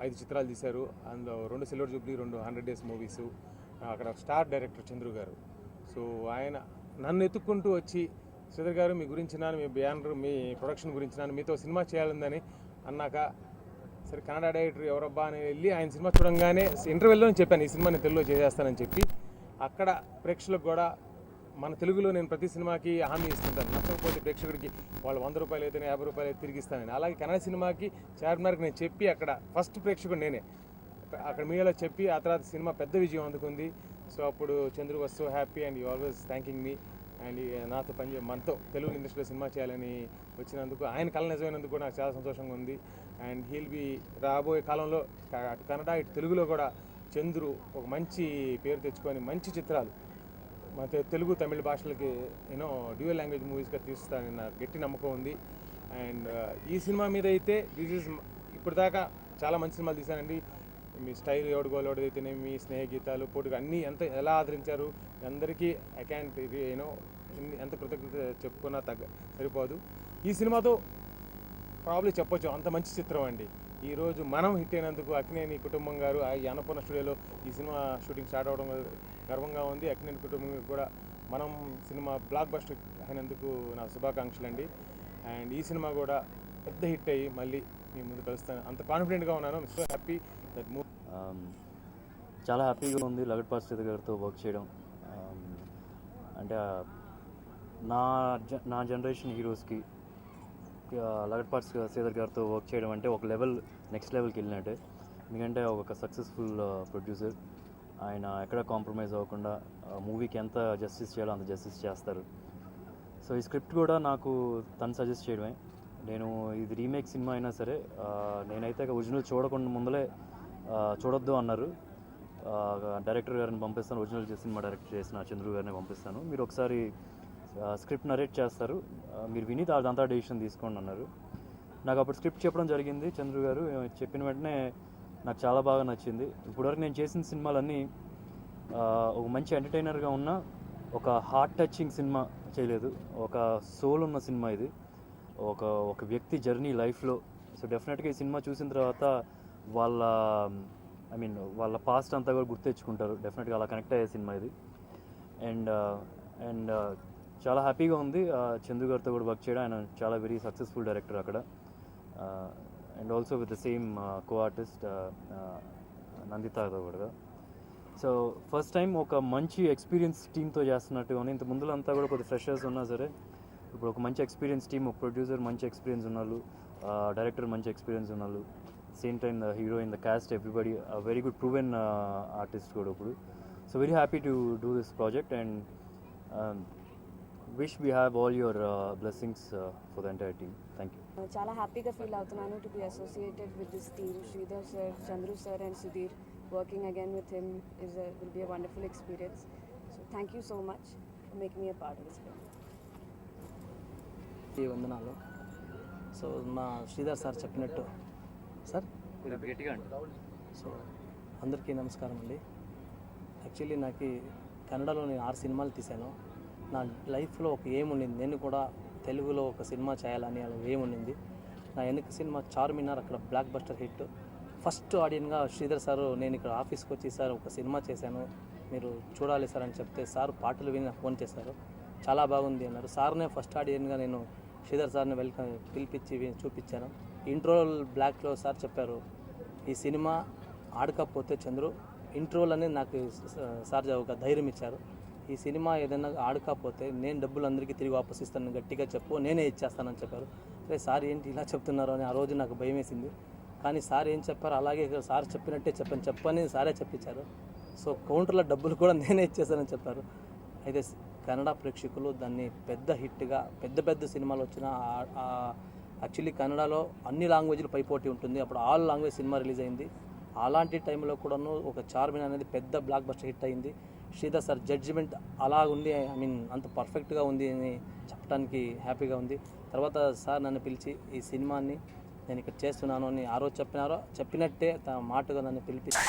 5 చిత్రాలు తీశారు. అందులో 2 సిల్వర్ జూబ్లీ, 2 100 డేస్ మూవీస్. అక్కడ స్టార్ డైరెక్టర్ చంద్రు గారు. సో ఆయన నన్ను ఎత్తుక్కుంటూ వచ్చి, శ్రీధర్ గారు మీ గురించి నాను, మీ బ్యానర్, మీ ప్రొడక్షన్ గురించి నాను, మీతో సినిమా చేయాలని అన్నాక, సరే కన్నడ డైరెక్టర్ ఎవరబ్బా అని వెళ్ళి ఆయన సినిమా చూడంగానే ఇంటర్వ్యూలో చెప్పాను ఈ సినిమా నేను తెలుగులో చేసేస్తానని చెప్పి. అక్కడ ప్రేక్షకులకు కూడా మన తెలుగులో నేను ప్రతి సినిమాకి హామీ ఇస్తుంటాను, నచ్చకపోతే ప్రేక్షకుడికి వాళ్ళు 100 రూపాయలు అయితే 50 రూపాయలు అయితే తిరిగి ఇస్తానని. అలాగే కన్నడ సినిమాకి చార్మినార్కి నేను చెప్పి అక్కడ ఫస్ట్ ప్రేక్షకుడు నేనే అక్కడ మీడియాలో చెప్పి, ఆ తర్వాత సినిమా పెద్ద విజయం అందుకుంది. సో అప్పుడు Chandru was so happy and you always thanking me and నాతో మనతో తెలుగు ఇండస్ట్రీలో సినిమా చేయాలని వచ్చినందుకు, ఆయన కళ నిజమైనందుకు కూడా నాకు చాలా సంతోషంగా ఉంది. అండ్ హీల్ బి రాబోయే కాలంలో అటు కన్నడ ఇటు తెలుగులో కూడా చంద్రు ఒక మంచి పేరు తెచ్చుకొని మంచి చిత్రాలు మన తెలుగు తమిళ భాషలకి డ్యూయల్ లాంగ్వేజ్ మూవీస్గా తీస్తానని నాకు గట్టి నమ్మకం ఉంది. అండ్ ఈ సినిమా మీద అయితే ఇప్పుడు దాకా చాలా మంచి సినిమాలు తీశానండి. మీ స్టైల్ ఎవడిగోలైతేనే, మీ స్నేహ గీతాలు, పోటీగా అన్నీ ఎలా ఆదరించారు అందరికీ. ఐ క్యాంట్ ఎంత కృతజ్ఞత చెప్పుకున్నా సరిపోదు. ఈ సినిమాతో ప్రాబ్లీ చెప్పొచ్చు అంత మంచి చిత్రం అండి. ఈరోజు మనం హిట్ అయినందుకు అక్కినేని కుటుంబం గారు ఈ అన్నపూర్ణ స్టూడియోలో ఈ సినిమా షూటింగ్ స్టార్ట్ అవ్వడం గర్వంగా ఉంది. అక్కినేని కుటుంబం కూడా మనం సినిమా బ్లాక్ బస్టర్ అయినందుకు నా శుభాకాంక్షలు అండి. అండ్ ఈ సినిమా కూడా పెద్ద హిట్ అయ్యి మళ్ళీ మీ ముందు కలుస్తాను, అంత కాన్ఫిడెంట్గా ఉన్నాను. So happy that move. చాలా హ్యాపీగా ఉంది లగడపాటి శ్రీధర్ గారితో వర్క్ చేయడం. అంటే నా జనరేషన్ హీరోస్కి లగడపాటి శ్రీధర్ గారితో వర్క్ చేయడం అంటే ఒక నెక్స్ట్ లెవెల్కి వెళ్ళినట్టే. ఎందుకంటే ఒక సక్సెస్ఫుల్ ప్రొడ్యూసర్, ఆయన ఎక్కడ కాంప్రమైజ్ అవ్వకుండా మూవీకి ఎంత జస్టిస్ చేయాలో అంత జస్టిస్ చేస్తారు. సో ఈ స్క్రిప్ట్ కూడా నాకు తను సజెస్ట్ చేయడమే. నేను ఇది రీమేక్ సినిమా అయినా సరే నేనైతే ఒరిజినల్ చూడకుండా ముందలే చూడొద్దు అన్నారు. డైరెక్టర్ గారిని పంపిస్తాను, ఒరిజినల్ సినిమా డైరెక్ట్ చేసిన చంద్రు గారిని పంపిస్తాను, మీరు ఒకసారి స్క్రిప్ట్ నరేట్ చేస్తారు, మీరు విని దాంతో డెసిషన్ తీసుకోండి అన్నారు. నాకు అప్పుడు స్క్రిప్ట్ చెప్పడం జరిగింది. చంద్రు గారు చెప్పిన వెంటనే నాకు చాలా బాగా నచ్చింది. ఇప్పటివరకు నేను చేసిన సినిమాలన్నీ ఒక మంచి ఎంటర్టైనర్గా ఉన్న ఒక హార్ట్ టచింగ్ సినిమా చేయలేదు. ఒక సోల్ ఉన్న సినిమా ఇది, ఒక వ్యక్తి జర్నీ లైఫ్లో. సో డెఫినెట్గా ఈ సినిమా చూసిన తర్వాత వాళ్ళ పాస్ట్ అంతా కూడా గుర్తు తెచ్చుకుంటారు. డెఫినెట్గా అలా కనెక్ట్ అయ్యే సినిమా ఇది. అండ్ చాలా హ్యాపీగా ఉంది చంద్రు గారితో కూడా వర్క్ చేయడం. ఆయన చాలా వెరీ సక్సెస్ఫుల్ డైరెక్టర్ అక్కడ. And also with the same co artist నందితాతో కూడా. సో ఫస్ట్ టైం ఒక మంచి ఎక్స్పీరియన్స్ టీమ్తో చేస్తున్నట్టుగా ఉంది. ఇంత ముందులంతా కూడా కొద్ది ఫ్రెషర్స్ ఉన్నా సరే, ఇప్పుడు ఒక మంచి ఎక్స్పీరియన్స్ టీమ్, ఒక ప్రొడ్యూసర్ మంచి ఎక్స్పీరియన్స్ ఉన్నాళ్ళు, డైరెక్టర్ మంచి ఎక్స్పీరియన్స్ ఉన్నాళ్ళు, same time the heroine, the cast, everybody very good proven artist కూడా ఇప్పుడు. So very happy to do this project and wish we have all your blessings for the entire team. Thank you. చాలా హ్యాపీగా feel అవుతున్నాను to be associated with this team. Sridhar sir, Chandru sir and Sudhir, working again with him will be a wonderful experience. So thank you so much for making me a part of this film. ఈ వందనాలు. So మా Sridhar sir చెప్పినట్టు sir so అందరికీ నమస్కారం అండి. Actually నాకు కన్నడలో నేను 6 సినిమాలు తీశాను. నా లైఫ్లో ఒక ఎయిమ్ ఉండింది, నేను కూడా తెలుగులో ఒక సినిమా చేయాలని అలా ఎయిమ్ ఉండింది. నా వెనక సినిమా చార్మినార్ అక్కడ బ్లాక్ బస్టర్ హిట్. ఫస్ట్ ఆడియన్గా శ్రీధర్ సారు నేను ఇక్కడ ఆఫీస్కి వచ్చి సార్ ఒక సినిమా చేశాను మీరు చూడాలి సార్ అని చెప్తే, సార్ పాటలు విని నాకు ఫోన్ చేశారు, చాలా బాగుంది అన్నారు. సార్నే ఫస్ట్ ఆడియన్గా నేను శ్రీధర్ సార్ని పిలిపించి చూపించాను. ఇంట్రోల్ బ్లాక్లో సార్ చెప్పారు, ఈ సినిమా ఆడకపోతే చంద్రు ఇంట్రోల్ అనేది నాకు సార్ ఒక ధైర్యం ఇచ్చారు. ఈ సినిమా ఏదైనా ఆడకపోతే నేను డబ్బులు అందరికీ తిరిగి వాపస్ ఇస్తాను, గట్టిగా చెప్పు, నేనే ఇచ్చేస్తానని చెప్పారు. అరే సార్ ఏంటి ఇలా చెప్తున్నారు అని ఆ రోజు నాకు భయం వేసింది. కానీ సార్ ఏం చెప్పారు అలాగే సార్ చెప్పినట్టే చెప్పని సారే చెప్పించారు. సో కౌంటర్లో డబ్బులు కూడా నేనే ఇచ్చేస్తానని చెప్పారు. అయితే కన్నడ ప్రేక్షకులు దాన్ని పెద్ద హిట్గా పెద్ద సినిమాలు వచ్చిన యాక్చువల్లీ కన్నడలో అన్ని లాంగ్వేజ్లు పైపోటీ ఉంటుంది. అప్పుడు ఆల్ లాంగ్వేజ్ సినిమా రిలీజ్ అయింది. అలాంటి టైంలో కూడాను ఒక చార్మినార్ అనేది పెద్ద బ్లాక్ బస్టర్ హిట్ అయింది. శ్రీధర్ సార్ జడ్జిమెంట్ అలా ఉంది, అంత పర్ఫెక్ట్గా ఉంది అని చెప్పడానికి హ్యాపీగా ఉంది. తర్వాత సార్ నన్ను పిలిచి ఈ సినిమాని నేను ఇక్కడ చేస్తున్నాను అని ఆ రోజు చెప్పినట్టే తన మాటగా నన్ను పిలిపించి